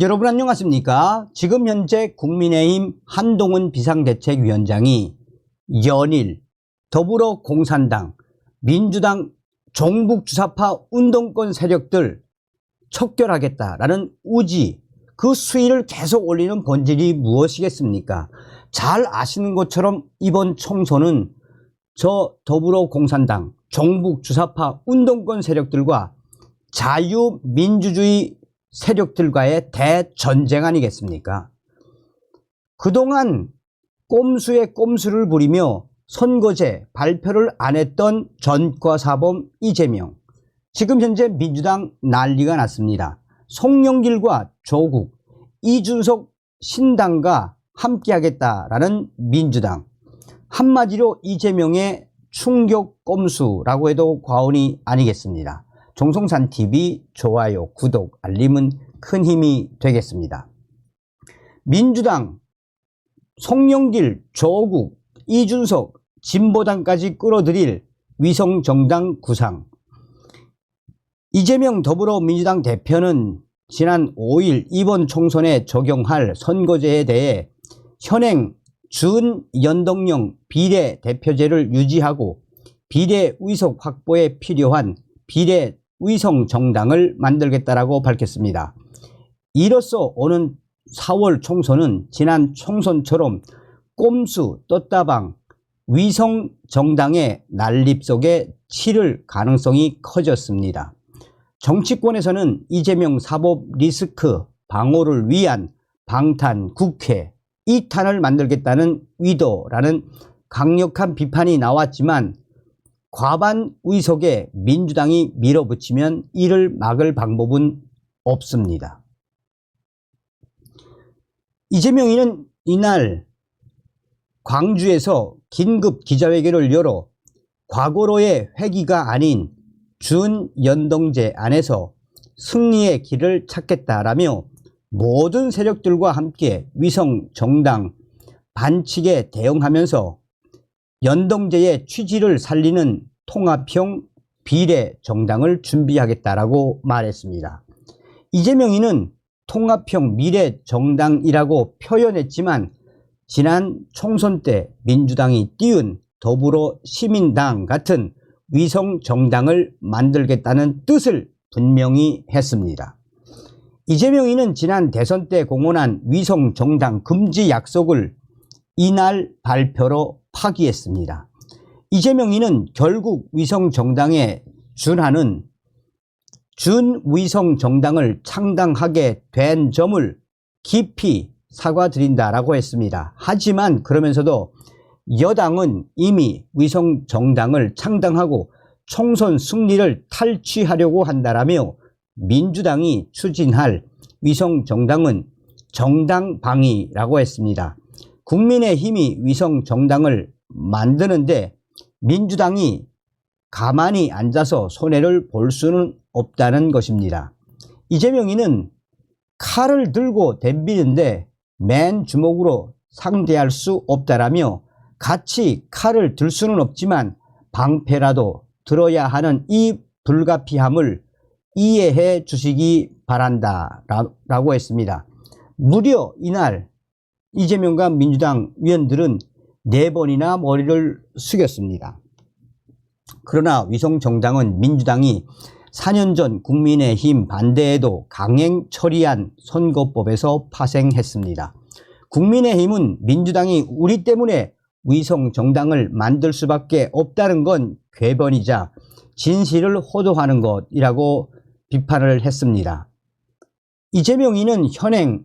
여러분 안녕하십니까? 지금 현재 국민의힘 한동훈 비상대책위원장이 연일 더불어공산당, 민주당 종북주사파 운동권 세력들 척결하겠다라는 의지, 그 수위를 계속 올리는 본질이 무엇이겠습니까? 잘 아시는 것처럼 이번 총선은 저 더불어공산당, 종북주사파 운동권 세력들과 자유민주주의 세력들과의 대전쟁 아니겠습니까? 그동안 꼼수에 꼼수를 부리며 선거제 발표를 안 했던 전과사범 이재명, 지금 현재 민주당 난리가 났습니다. 송영길과 조국, 이준석 신당과 함께하겠다라는 민주당, 한마디로 이재명의 충격 꼼수라고 해도 과언이 아니겠습니다. 종송산TV 좋아요, 구독, 알림은 큰 힘이 되겠습니다. 민주당, 송영길, 조국, 이준석, 진보당까지 끌어들일 위성정당 구상. 이재명 더불어민주당 대표는 지난 5일 이번 총선에 적용할 선거제에 대해 현행 준연동형 비례대표제를 유지하고 비례의석 확보에 필요한 비례의성정당을 만들겠다라고 밝혔습니다. 이로써 오는 4월 총선은 지난 총선처럼 꼼수, 떴다방, 위성정당의 난립 속에 치를 가능성이 커졌습니다. 정치권에서는 이재명 사법 리스크 방어를 위한 방탄 국회, 이탄을 만들겠다는 의도라는 강력한 비판이 나왔지만 과반 의석에 민주당이 밀어붙이면 이를 막을 방법은 없습니다. 이재명이는 이날 광주에서 긴급 기자회견을 열어 과거로의 회귀가 아닌 준연동제 안에서 승리의 길을 찾겠다라며 모든 세력들과 함께 위성정당 반칙에 대응하면서 연동제의 취지를 살리는 통합형 비례정당을 준비하겠다라고 말했습니다. 이재명이는 통합형 미래정당이라고 표현했지만 지난 총선 때 민주당이 띄운 더불어시민당 같은 위성정당을 만들겠다는 뜻을 분명히 했습니다. 이재명이는 지난 대선 때 공언한 위성정당 금지 약속을 이날 발표로 파기했습니다. 이재명이는 결국 위성정당에 준하는 준위성정당을 창당하게 된 점을 깊이 사과드린다라고 했습니다. 하지만 그러면서도 여당은 이미 위성정당을 창당하고 총선 승리를 탈취하려고 한다라며 민주당이 추진할 위성정당은 정당방위라고 했습니다. 국민의힘이 위성정당을 만드는데 민주당이 가만히 앉아서 손해를 볼 수는 없다는 것입니다. 이재명이는 칼을 들고 덤비는데 맨 주먹으로 상대할 수 없다라며 같이 칼을 들 수는 없지만 방패라도 들어야 하는 이 불가피함을 이해해 주시기 바란다 라고 했습니다. 무려 이날 이재명과 민주당 위원들은 4번이나 머리를 숙였습니다. 그러나 위성정당은 민주당이 4년 전 국민의힘 반대에도 강행 처리한 선거법에서 파생했습니다. 국민의힘은 민주당이 우리 때문에 위성정당을 만들 수밖에 없다는 건 궤변이자 진실을 호도하는 것이라고 비판을 했습니다. 이재명이는 현행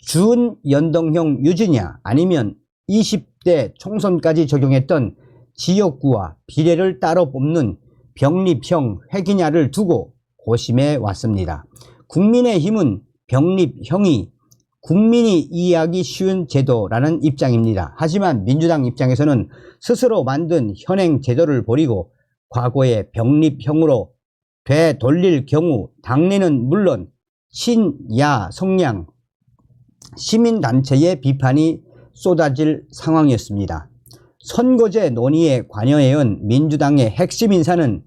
준연동형 유지냐 아니면 20대 총선까지 적용했던 지역구와 비례를 따로 뽑는 병립형 회기냐를 두고 고심해 왔습니다. 국민의힘은 병립형이 국민이 이해하기 쉬운 제도라는 입장입니다. 하지만 민주당 입장에서는 스스로 만든 현행 제도를 버리고 과거의 병립형으로 되돌릴 경우 당내는 물론 친야 성향 시민단체의 비판이 쏟아질 상황이었습니다. 선거제 논의에 관여해온 민주당의 핵심 인사는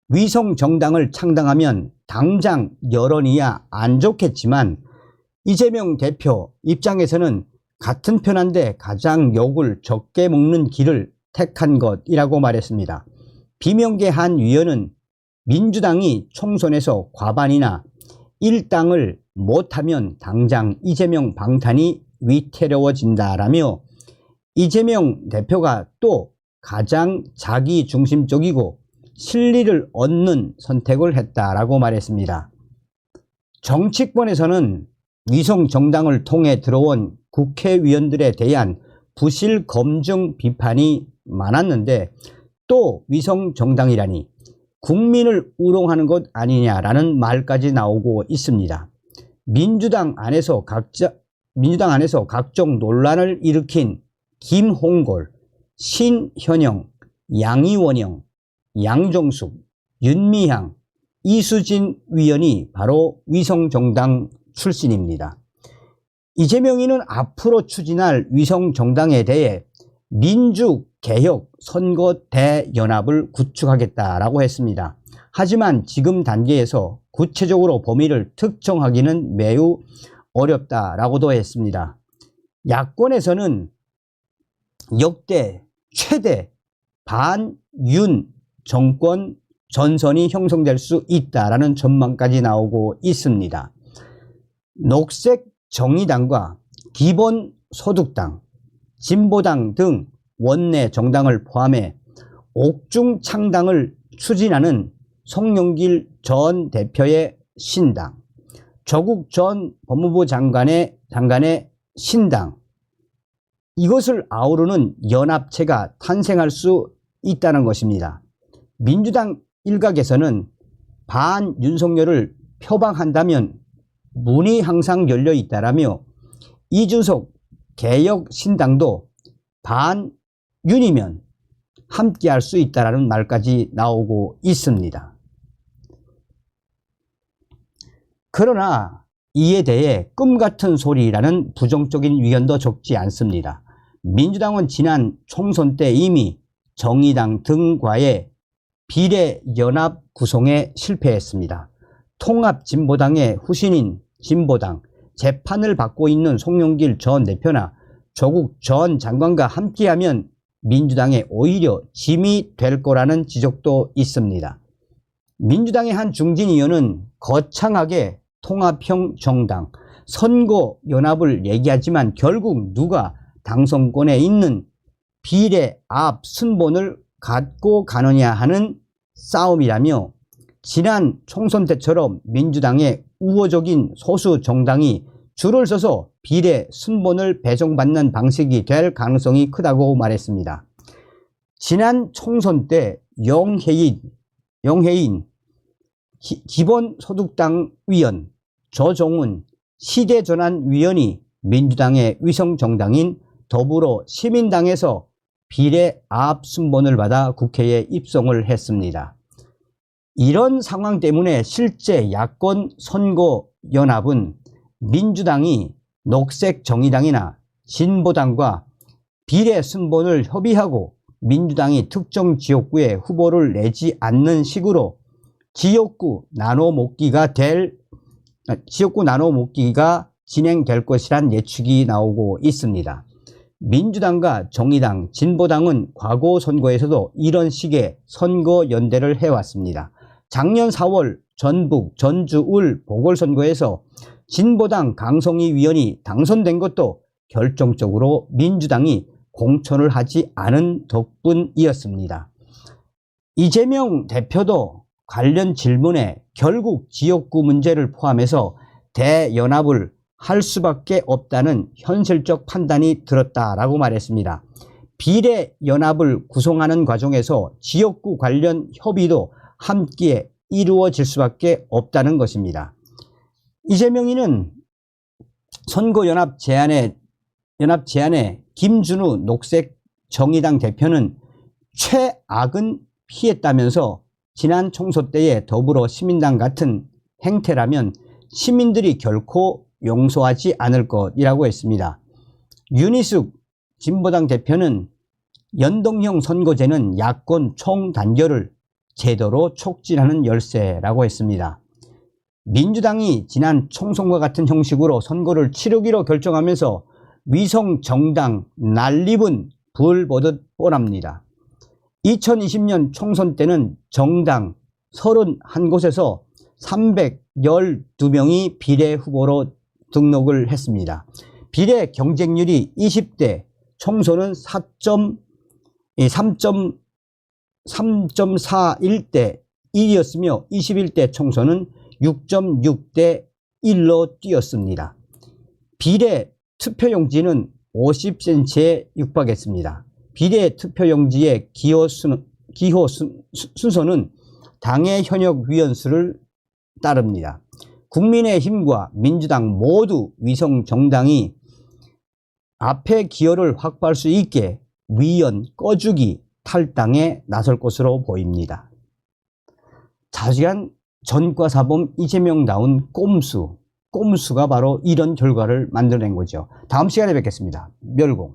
위성정당을 창당하면 당장 여론이야 안 좋겠지만 이재명 대표 입장에서는 같은 편한데 가장 욕을 적게 먹는 길을 택한 것이라고 말했습니다. 비명계 한 위원은 민주당이 총선에서 과반이나 일당을 못하면 당장 이재명 방탄이 위태로워진다라며 이재명 대표가 또 가장 자기중심적이고 실리를 얻는 선택을 했다라고 말했습니다. 정치권에서는 위성정당을 통해 들어온 국회의원들에 대한 부실 검증 비판이 많았는데 또 위성정당이라니 국민을 우롱하는 것 아니냐라는 말까지 나오고 있습니다. 민주당 안에서 각종 논란을 일으킨 김홍걸, 신현영, 양이원영, 양정숙, 윤미향, 이수진 위원이 바로 위성정당 출신입니다. 이재명이는 앞으로 추진할 위성정당에 대해 민주개혁 선거대연합을 구축하겠다라고 했습니다. 하지만 지금 단계에서 구체적으로 범위를 특정하기는 매우 어렵다라고도 했습니다. 야권에서는 역대 최대 반윤 정권 전선이 형성될 수 있다라는 전망까지 나오고 있습니다. 녹색정의당과 기본소득당, 진보당 등 원내 정당을 포함해 옥중창당을 추진하는 송영길 전 대표의 신당, 조국 전 법무부 장관의 신당, 이것을 아우르는 연합체가 탄생할 수 있다는 것입니다. 민주당 일각에서는 반윤석열을 표방한다면 문이 항상 열려 있다라며 이준석 개혁신당도 반윤이면 함께할 수 있다라는 말까지 나오고 있습니다. 그러나 이에 대해 꿈같은 소리라는 부정적인 의견도 적지 않습니다. 민주당은 지난 총선 때 이미 정의당 등과의 비례연합 구성에 실패했습니다. 통합진보당의 후신인 진보당, 재판을 받고 있는 송영길 전 대표나 조국 전 장관과 함께하면 민주당에 오히려 짐이 될 거라는 지적도 있습니다. 민주당의 한 중진 의원은 거창하게 통합형 정당, 선거연합을 얘기하지만 결국 누가 당선권에 있는 비례 앞 순번을 갖고 가느냐 하는 싸움이라며 지난 총선 때처럼 민주당의 우호적인 소수 정당이 줄을 서서 비례 순번을 배정받는 방식이 될 가능성이 크다고 말했습니다. 지난 총선 때 영혜인 기본소득당 위원, 조정훈 시대전환위원이 민주당의 위성정당인 더불어시민당에서 비례 앞 순번을 받아 국회에 입성을 했습니다. 이런 상황 때문에 실제 야권 선거연합은 민주당이 녹색정의당이나 진보당과 비례 순번을 협의하고 민주당이 특정 지역구에 후보를 내지 않는 식으로 지역구 나눠 먹기가 진행될 것이란 예측이 나오고 있습니다. 민주당과 정의당, 진보당은 과거 선거에서도 이런 식의 선거 연대를 해왔습니다. 작년 4월 전북 전주울 보궐선거에서 진보당 강성희 위원이 당선된 것도 결정적으로 민주당이 공천을 하지 않은 덕분이었습니다. 이재명 대표도 관련 질문에 결국 지역구 문제를 포함해서 대연합을 할 수밖에 없다는 현실적 판단이 들었다라고 말했습니다. 비례연합을 구성하는 과정에서 지역구 관련 협의도 함께 이루어질 수밖에 없다는 것입니다. 이재명이는 선거연합 제안에 김준우 녹색정의당 대표는 최악은 피했다면서 지난 총선 때의 더불어시민당 같은 행태라면 시민들이 결코 용서하지 않을 것이라고 했습니다. 윤희숙 진보당 대표는 연동형 선거제는 야권 총단결을 제도로 촉진하는 열쇠라고 했습니다. 민주당이 지난 총선과 같은 형식으로 선거를 치르기로 결정하면서 위성 정당 난립은 불 보듯 뻔합니다. 2020년 총선 때는 정당 31곳에서 312명이 비례 후보로 등록을 했습니다. 비례 경쟁률이 20대 총선은 3.41대 1이었으며 21대 총선은 6.6대 1로 뛰었습니다. 비례 투표용지는 50cm에 육박했습니다. 비례 투표용지의 기호 순서는 당의 현역 위원수를 따릅니다. 국민의힘과 민주당 모두 위성 정당이 앞에 기호를 확보할 수 있게 위원 꺼주기 탈당에 나설 것으로 보입니다. 자세한 전과사범 이재명다운 꼼수가 바로 이런 결과를 만들어낸 거죠. 다음 시간에 뵙겠습니다. 멸공.